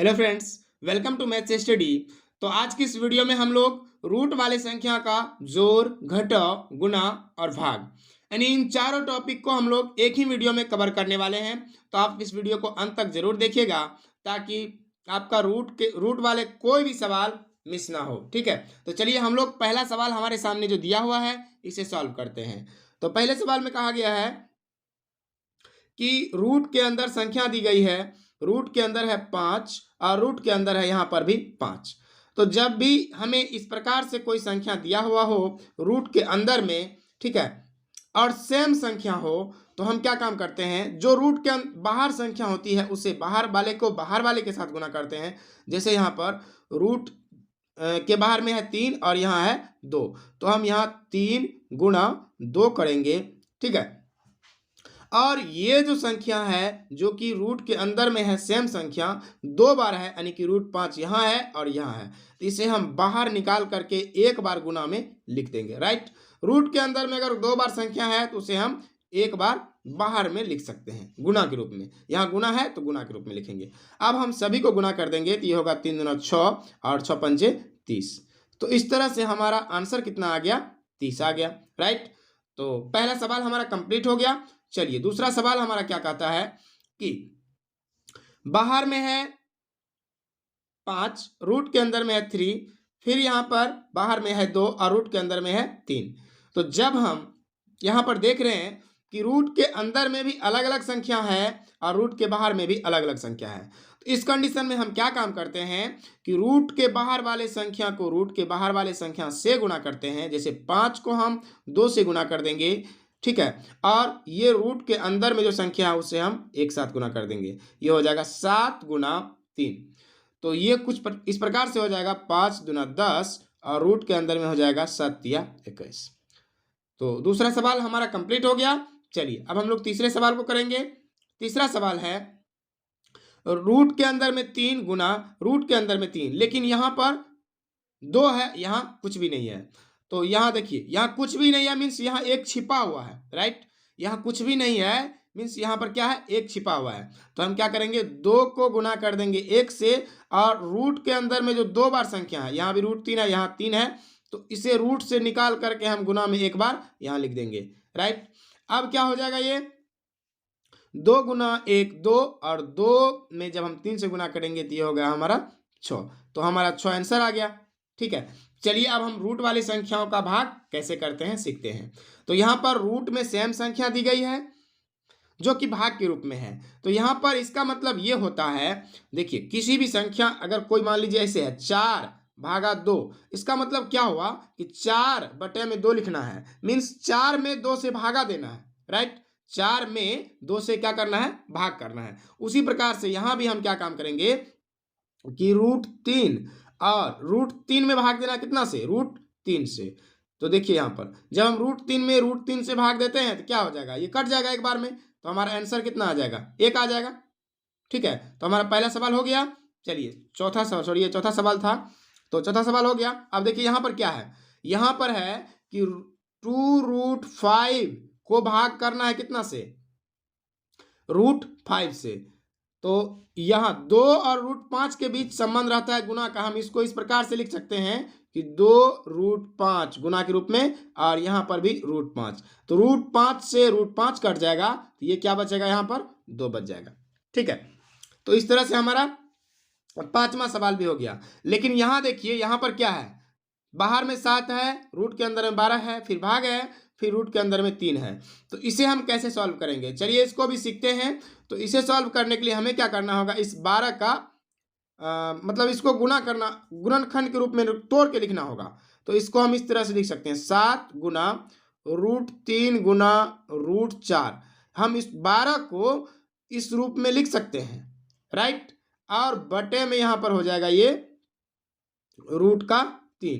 Hello friends, welcome to maths study. तो आज की इस वीडियो में हम लोग रूट वाले संख्या का जोड़, घटाव, गुणा और भाग यानी इन चारों टॉपिक को हम लोग एक ही वीडियो में कवर करने वाले हैं। तो आप इस वीडियो को अंत तक जरूर देखिएगा ताकि आपका रूट वाले कोई भी सवाल मिस ना हो। ठीक है, तो चलिए हम लोग पहला सवाल हमारे सामने जो दिया हुआ है इसे सॉल्व करते हैं। तो पहले सवाल में कहा गया है कि रूट के अंदर संख्या दी गई है, रूट के अंदर है 5 और रूट के अंदर है यहाँ पर भी 5। तो जब भी हमें इस प्रकार से कोई संख्या दिया हुआ हो रूट के अंदर में, ठीक है, और सेम संख्या हो तो हम क्या काम करते हैं, जो रूट के बाहर संख्या होती है उसे बाहर वाले को बाहर वाले के साथ गुना करते हैं। जैसे यहाँ पर रूट के बाहर में है 3 और यहाँ है 2, तो हम यहाँ 3 गुणा 2 करेंगे। ठीक है, और ये जो संख्या है जो कि रूट के अंदर में है सेम संख्या दो बार है, यानी कि रूट 5 यहाँ है और यहाँ है, तो इसे हम बाहर निकाल करके एक बार गुना में लिख देंगे। राइट, रूट के अंदर में अगर दो बार संख्या है तो उसे हम एक बार बाहर में लिख सकते हैं गुना के रूप में। यहाँ गुना है तो गुना के रूप में लिखेंगे। अब हम सभी को गुना कर देंगे तो ये होगा 3 दूना 6 और 6 पंजे 30। तो इस तरह से हमारा आंसर कितना आ गया, 30 आ गया। राइट, तो पहला सवाल हमारा कंप्लीट हो गया। चलिए दूसरा सवाल हमारा क्या कहता है कि बाहर में है 5, रूट के अंदर में है 3, फिर यहाँ पर बाहर में है 2 और रूट के अंदर में है 3। तो जब हम यहाँ पर देख रहे हैं कि रूट के अंदर में भी अलग अलग संख्या है और रूट के बाहर में भी अलग अलग संख्या है, तो इस कंडीशन में हम क्या काम करते हैं कि रूट के बाहर वाले संख्या को रूट के बाहर वाले संख्या से गुणा करते हैं। जैसे 5 को हम 2 से गुना कर देंगे, ठीक है, और ये रूट के अंदर में जो संख्या है उसे हम एक साथ गुना कर देंगे। ये हो जाएगा 7 गुना 3। तो ये इस प्रकार से हो जाएगा 5 दूना 10 और रूट के अंदर में हो जाएगा 7 या 21। तो दूसरा सवाल हमारा कंप्लीट हो गया। चलिए अब हम लोग तीसरे सवाल को करेंगे। तीसरा सवाल है रूट के अंदर में 3 गुना रूट के अंदर में 3, लेकिन यहाँ पर 2 है, यहाँ कुछ भी नहीं है। तो यहाँ देखिए, यहाँ कुछ भी नहीं है मीन्स यहाँ एक छिपा हुआ है। राइट, यहाँ कुछ भी नहीं है मीन्स यहाँ पर क्या है, एक छिपा हुआ है। तो हम क्या करेंगे, 2 को गुना कर देंगे 1 से, और रूट के अंदर में जो 2 बार संख्या है, यहाँ भी रूट 3 है, यहाँ 3 है, तो इसे रूट से निकाल करके हम गुना में एक बार यहाँ लिख देंगे। राइट, अब क्या हो जाएगा, ये 2 गुना 1 2 और 2 में जब हम 3 से गुना करेंगे तो ये हो गया हमारा 6। तो हमारा 6 आंसर आ गया। ठीक है, चलिए अब हम रूट वाली संख्याओं का भाग कैसे करते हैं सीखते हैं। तो यहाँ पर रूट में सेम संख्या दी गई है जो कि भाग के रूप में है। तो यहाँ पर इसका मतलब ये होता है, देखिए किसी भी संख्या अगर कोई मान लीजिए ऐसे है 4 भागा 2, इसका मतलब क्या हुआ कि 4 बटे में 2 लिखना है, मीन्स 4 में 2 से भागा देना है। राइट, 4 में 2 से क्या करना है, भाग करना है। उसी प्रकार से यहाँ भी हम क्या काम करेंगे कि रूट 3 और रूट 3 में भाग देना कितना से, रूट 3 से। तो देखिए यहाँ पर जब हम रूट 3 में रूट 3 से भाग देते हैं तो क्या हो जाएगा, ये कट जाएगा एक बार में, तो हमारा आंसर कितना आ जाएगा, 1 आ जाएगा। ठीक है, तो हमारा पहला सवाल हो गया। चलिए चौथा सवाल था, तो चौथा सवाल हो गया। अब देखिए यहाँ पर क्या है, यहाँ पर है कि 2√5 को भाग करना है कितना से, रूट 5 से। तो यहाँ 2 और रूट 5 के बीच संबंध रहता है गुना का। हम इसको इस प्रकार से लिख सकते हैं कि 2√5 गुना के रूप में, और यहाँ पर भी रूट 5। तो रूट 5 से रूट 5 कट जाएगा, तो ये क्या बचेगा, यहाँ पर 2 बच जाएगा। ठीक है, तो इस तरह से हमारा पांचवा सवाल भी हो गया। लेकिन यहाँ देखिए, यहाँ पर क्या है, बाहर में 7 है, रूट के अंदर में 12 है, फिर भाग है, फिर रूट के अंदर में 3 है। तो इसे हम कैसे सॉल्व करेंगे, चलिए इसको भी सीखते हैं। तो इसे सॉल्व करने के लिए हमें क्या करना होगा, इस 12 का मतलब इसको गुना करना, गुणनखंड के रूप में तोड़ के लिखना होगा। तो इसको हम इस तरह से लिख सकते हैं, 7 गुना रूट 3 गुना रूट 4। हम इस 12 को इस रूप में लिख सकते हैं। राइट, और बटे में यहाँ पर हो जाएगा ये रूट का 3।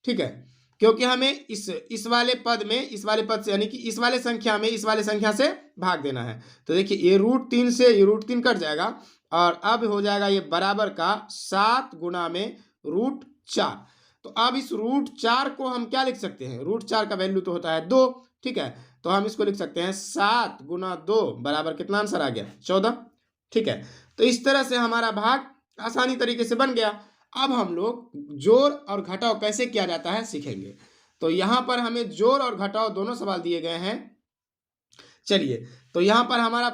ठीक है, क्योंकि हमें इस वाले पद से यानी कि इस वाले संख्या में इस वाले संख्या से भाग देना है। तो देखिए ये रूट 3 से ये रूट 3 कट जाएगा, और अब हो जाएगा ये बराबर का 7 गुना में रूट 4। तो अब इस रूट 4 को हम क्या लिख सकते हैं, रूट 4 का वैल्यू तो होता है 2। ठीक है, तो हम इसको लिख सकते हैं 7 गुना 2 बराबर कितना आंसर आ गया, 14। ठीक है, तो इस तरह से हमारा भाग आसानी तरीके से बन गया। अब हम लोग जोड़ और घटाव कैसे किया जाता है सीखेंगे। तो यहाँ पर हमें जोड़ और घटाव दोनों सवाल दिए गए हैं। चलिए, तो यहाँ पर हमारा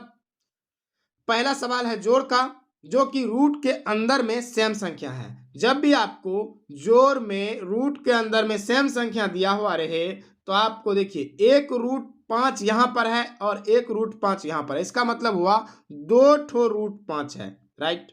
पहला सवाल है जोड़ का, जो कि रूट के अंदर में सेम संख्या है। जब भी आपको जोड़ में रूट के अंदर में सेम संख्या दिया हुआ रहे तो आपको देखिए एक रूट 5 यहाँ पर है और एक रूट 5 यहाँ पर है, इसका मतलब हुआ 2 ठो रूट 5 है, राइट।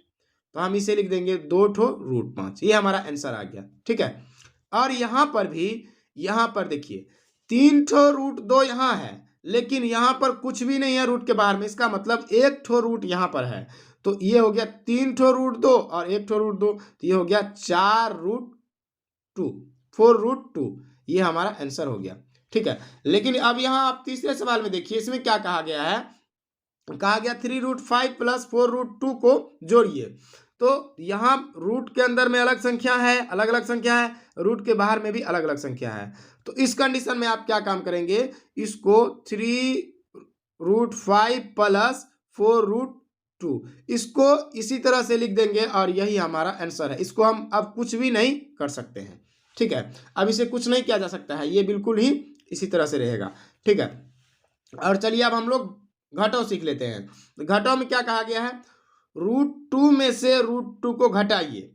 तो हम इसे लिख देंगे 2 ठो रूट 5, ये हमारा आंसर आ गया, ठीक है। और यहाँ पर भी, यहाँ पर देखिए 3 ठो रूट 2 यहाँ है, लेकिन यहाँ पर कुछ भी नहीं है रूट के बाहर में, इसका मतलब एक ठो रूट यहाँ पर है। तो ये हो गया 3 ठो रूट 2 और एक ठो रूट 2, तो ये हो गया 4 रूट 2, 4 रूट 2, ये हमारा आंसर हो गया, ठीक है। लेकिन अब यहाँ आप तीसरे सवाल में देखिए, इसमें क्या कहा गया है, कहा गया 3 रूट 5 प्लस 4 रूट 2 को जोड़िए। तो यहाँ रूट के अंदर में अलग संख्या है, अलग अलग संख्या है, रूट के बाहर में भी अलग अलग संख्या है। तो इस कंडीशन में आप क्या काम करेंगे, इसको 3 रूट 5 प्लस 4 रूट 2 इसको इसी तरह से लिख देंगे और यही हमारा आंसर है। इसको हम अब कुछ भी नहीं कर सकते हैं, ठीक है। अब इसे कुछ नहीं किया जा सकता है, ये बिल्कुल ही इसी तरह से रहेगा, ठीक है। और चलिए अब हम लोग घटाव सीख लेते हैं। घटाव में क्या कहा गया है, रूट 2 में से रूट 2 को घटाइए,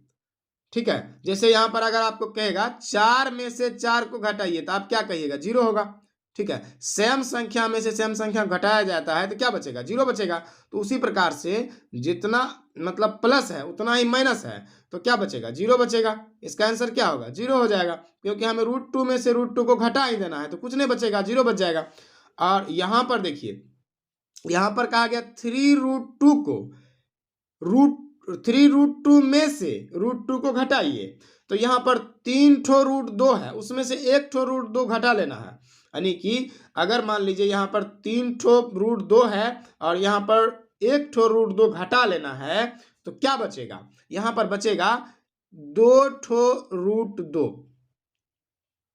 ठीक है। जैसे यहाँ पर अगर आपको कहेगा 4 में से 4 को घटाइए तो आप क्या कहिएगा, 0 होगा, ठीक है। सेम संख्या में से सेम संख्या घटाया जाता है तो क्या बचेगा, 0 बचेगा। तो उसी प्रकार से जितना मतलब प्लस है उतना ही माइनस है, तो क्या बचेगा, 0 बचेगा। इसका आंसर क्या होगा, 0 हो जाएगा, क्योंकि हमें रूट 2 में से रूट 2 को घटा ही देना है, तो कुछ नहीं बचेगा, 0 बच जाएगा। और यहाँ पर देखिए, यहाँ पर कहा गया 3 रूट 2 को थ्री रूट 2 में से रूट 2 को घटाइए। तो यहाँ पर 3 ठो रूट 2 है, उसमें से एक ठो रूट 2 घटा लेना है। यानी कि अगर मान लीजिए यहाँ पर 3 ठो रूट 2 है और यहाँ पर एक ठो रूट 2 घटा लेना है, तो क्या बचेगा, यहाँ पर बचेगा 2 ठो रूट 2,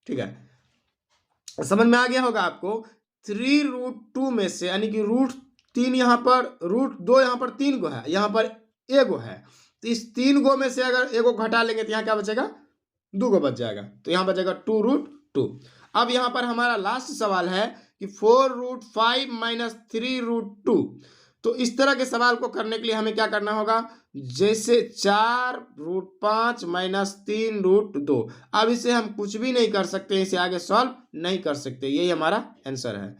ठीक है। समझ में आ गया होगा आपको। 3 रूट 2 में से, यानी कि रूट 3 यहाँ पर, रूट 2 यहाँ पर 3 गो है, यहाँ पर एगो है, तो इस 3 गो में से अगर एगो घटा लेंगे तो यहाँ क्या बचेगा, 2 गो बच जाएगा, तो यहाँ बचेगा 2 रूट 2। अब यहाँ पर हमारा लास्ट सवाल है कि 4 रूट 5 माइनस 3 रूट 2। तो इस तरह के सवाल को करने के लिए हमें क्या करना होगा, जैसे 4 रूट 5 माइनस 3 रूट 2, अब इसे हम कुछ भी नहीं कर सकते, इसे आगे सॉल्व नहीं कर सकते, यही हमारा आंसर है,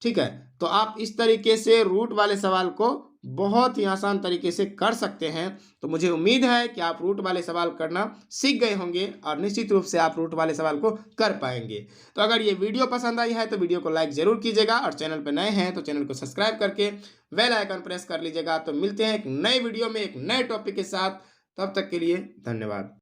ठीक है। तो आप इस तरीके से रूट वाले सवाल को बहुत ही आसान तरीके से कर सकते हैं। तो मुझे उम्मीद है कि आप रूट वाले सवाल करना सीख गए होंगे और निश्चित रूप से आप रूट वाले सवाल को कर पाएंगे। तो अगर ये वीडियो पसंद आई है तो वीडियो को लाइक जरूर कीजिएगा और चैनल पर नए हैं तो चैनल को सब्सक्राइब करके बेल आइकन प्रेस कर लीजिएगा। तो मिलते हैं एक नए वीडियो में एक नए टॉपिक के साथ, तब तक के लिए धन्यवाद।